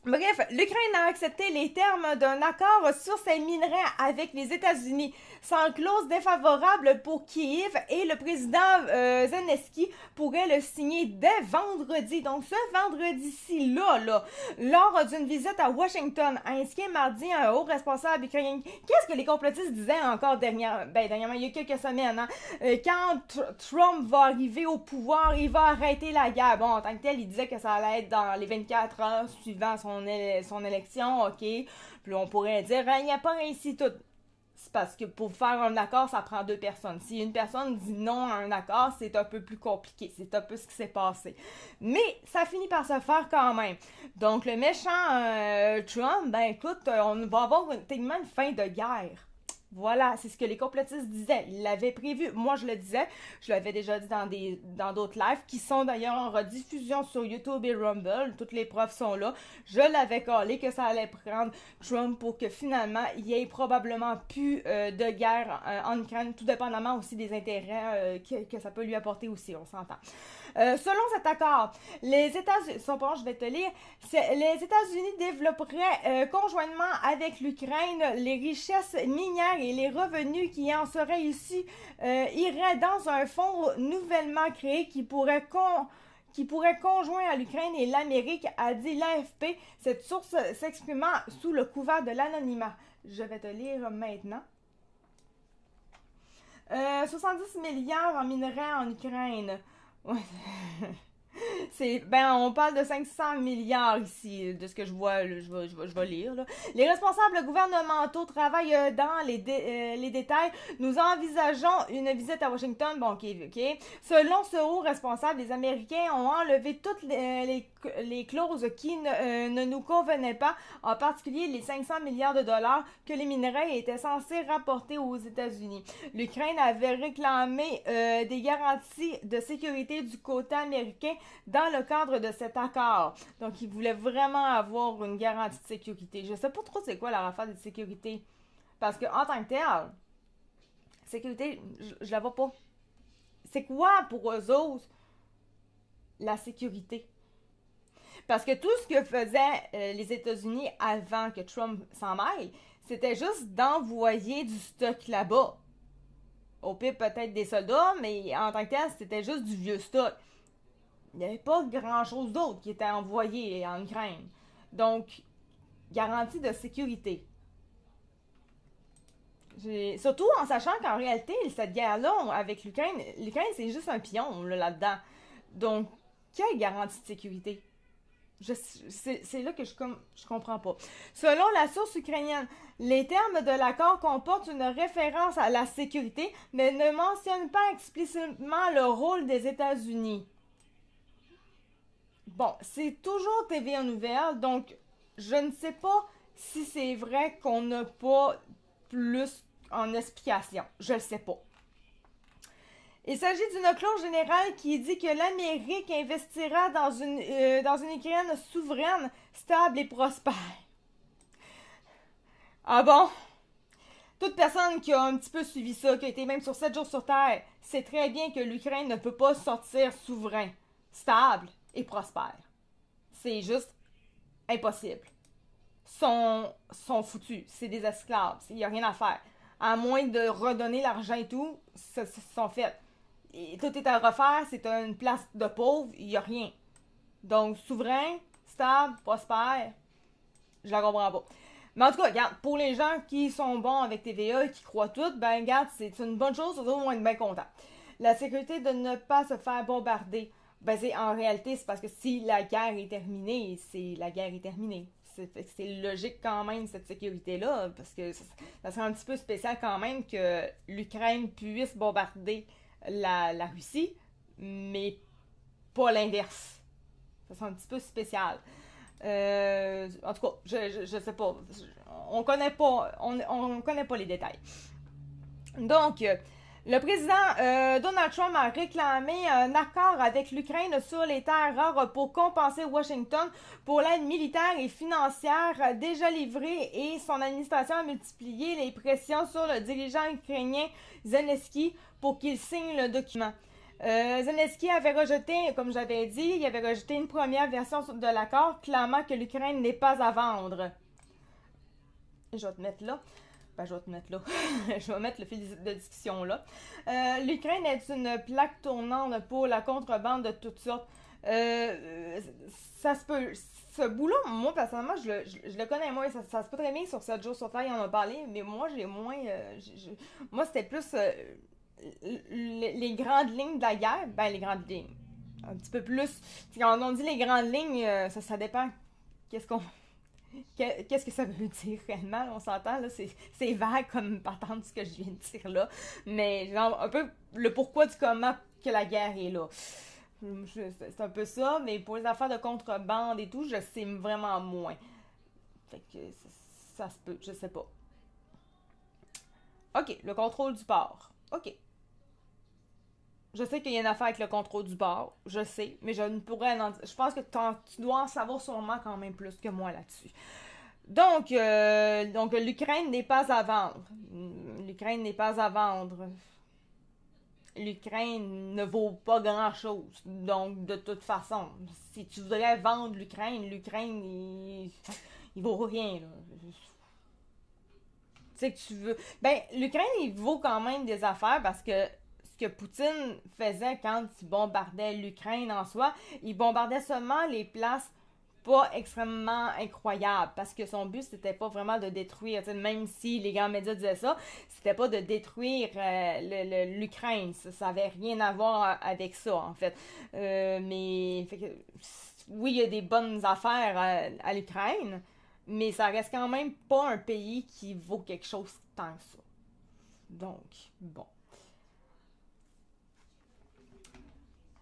Bref, l'Ukraine a accepté les termes d'un accord sur ses minerais avec les États-Unis, sans clause défavorable pour Kiev, et le président Zelensky pourrait le signer dès vendredi. Donc ce vendredi-ci, là, lors d'une visite à Washington, a indiqué mardi un haut responsable ukrainien. Qu'est-ce que les complotistes disaient encore dernièrement, il y a quelques semaines, hein? Quand Trump va arriver au pouvoir, il va arrêter la guerre. Bon, en tant que tel, il disait que ça allait être dans les 24 heures suivant son élection, ok. Puis on pourrait dire, il n'y a pas réussi tout. C'est parce que pour faire un accord, ça prend deux personnes. Si une personne dit non à un accord, c'est un peu plus compliqué. C'est un peu ce qui s'est passé. Mais ça finit par se faire quand même. Donc le méchant Trump, ben écoute, on va avoir techniquement une fin de guerre. Voilà, c'est ce que les complotistes disaient. Ils l'avaient prévu. Moi, je le disais. Je l'avais déjà dit dans d'autres lives, qui sont d'ailleurs en rediffusion sur YouTube et Rumble. Toutes les preuves sont là. Je l'avais collé que ça allait prendre Trump pour que finalement, il y ait probablement plus de guerre en Ukraine, tout dépendamment aussi des intérêts que ça peut lui apporter aussi, on s'entend. Selon cet accord, les États-Unis, je vais te lire, les États-Unis développeraient conjointement avec l'Ukraine les richesses minières et les revenus qui en seraient issus iraient dans un fonds nouvellement créé qui pourrait conjoindre à l'Ukraine et l'Amérique, a dit l'AFP, cette source s'exprimant sous le couvert de l'anonymat. Je vais te lire maintenant. 70 milliards en minerais en Ukraine. Ouais. On parle de 500 milliards ici, de ce que je vois, là, je vais lire. Là. Les responsables gouvernementaux travaillent dans les détails. Nous envisageons une visite à Washington. Bon, ok. Selon ce haut responsable, les Américains ont enlevé toutes les clauses qui ne nous convenaient pas, en particulier les 500 milliards de dollars que les minerais étaient censés rapporter aux États-Unis. L'Ukraine avait réclamé des garanties de sécurité du côté américain dans le cadre de cet accord. Donc, ils voulaient vraiment avoir une garantie de sécurité. Je sais pas trop c'est quoi leur affaire de sécurité. Parce que en tant que tel, sécurité, je la vois pas. C'est quoi pour eux autres la sécurité? Parce que tout ce que faisaient les États-Unis avant que Trump s'en mêle, c'était juste d'envoyer du stock là-bas. Au pire, peut-être des soldats, mais en tant que tel, c'était juste du vieux stock. Il n'y avait pas grand-chose d'autre qui était envoyé en Ukraine. Donc, garantie de sécurité. Surtout en sachant qu'en réalité, cette guerre-là avec l'Ukraine, c'est juste un pion là-dedans. Donc, quelle garantie de sécurité? C'est là que je comprends pas. Selon la source ukrainienne, les termes de l'accord comportent une référence à la sécurité, mais ne mentionnent pas explicitement le rôle des États-Unis. Bon, c'est toujours TVA Nouvelles, donc je ne sais pas si c'est vrai qu'on n'a pas plus en explication. Je ne sais pas. Il s'agit d'une clause générale qui dit que l'Amérique investira dans une Ukraine souveraine, stable et prospère. Ah bon? Toute personne qui a un petit peu suivi ça, qui a été même sur 7 jours sur Terre, sait très bien que l'Ukraine ne peut pas sortir souverain, stable et prospère. C'est juste impossible. Sont foutus. C'est des esclaves. Il n'y a rien à faire. À moins de redonner l'argent et tout, ça sont faits. Et tout est à refaire. C'est une place de pauvres. Il n'y a rien. Donc, souverain, stable, prospère, je la comprends pas. Mais en tout cas, regarde, pour les gens qui sont bons avec TVA et qui croient tout, ben regarde, c'est une bonne chose, ils vont être bien contents. La sécurité de ne pas se faire bombarder. Ben, en réalité, c'est parce que si la guerre est terminée, la guerre est terminée. C'est logique quand même, cette sécurité-là, parce que ça serait un petit peu spécial quand même que l'Ukraine puisse bombarder la Russie, mais pas l'inverse. Ça serait un petit peu spécial. En tout cas, je sais pas. On connaît pas les détails. Donc, le président Donald Trump a réclamé un accord avec l'Ukraine sur les terres rares pour compenser Washington pour l'aide militaire et financière déjà livrée, et son administration a multiplié les pressions sur le dirigeant ukrainien Zelensky pour qu'il signe le document. Zelensky avait rejeté, comme j'avais dit, il avait rejeté une première version de l'accord, clamant que l'Ukraine n'est pas à vendre. Je vais te mettre là. Ben, je vais te mettre là. Je vais mettre le fil de discussion là. L'Ukraine est une plaque tournante pour la contrebande de toutes sortes. Ça se peut. Ce bout-là, moi, personnellement, je le connais moins. Ça se peut très bien sur 7 jours sur Terre, il en a parlé, mais moi, j'ai moins. Moi, c'était plus les grandes lignes de la guerre. Ben, les grandes lignes. Un petit peu plus. Quand on dit les grandes lignes, ça dépend. Qu'est-ce qu'on. Qu'est-ce que ça veut dire réellement? On s'entend, là, c'est vague comme patente ce que je viens de dire là. Mais genre, un peu le pourquoi du comment que la guerre est là. C'est un peu ça, mais pour les affaires de contrebande et tout, je sais vraiment moins. Fait que ça se peut, je sais pas. Ok, le contrôle du port. Ok. Je sais qu'il y a une affaire avec le contrôle du port, je sais, mais je ne pourrais en... Je pense que tu dois en savoir sûrement quand même plus que moi là-dessus. Donc l'Ukraine n'est pas à vendre. L'Ukraine n'est pas à vendre. L'Ukraine ne vaut pas grand-chose. Donc, de toute façon, si tu voudrais vendre l'Ukraine, il vaut rien, là. Tu sais que tu veux... Ben, l'Ukraine, il vaut quand même des affaires parce que ce que Poutine faisait quand il bombardait l'Ukraine en soi, il bombardait seulement les places pas extrêmement incroyables parce que son but c'était pas vraiment de détruire, même si les grands médias disaient ça, c'était pas de détruire l'Ukraine, ça avait rien à voir avec ça en fait. Mais fait que, oui, il y a des bonnes affaires à l'Ukraine, mais ça reste quand même pas un pays qui vaut quelque chose tant que ça. Donc, bon.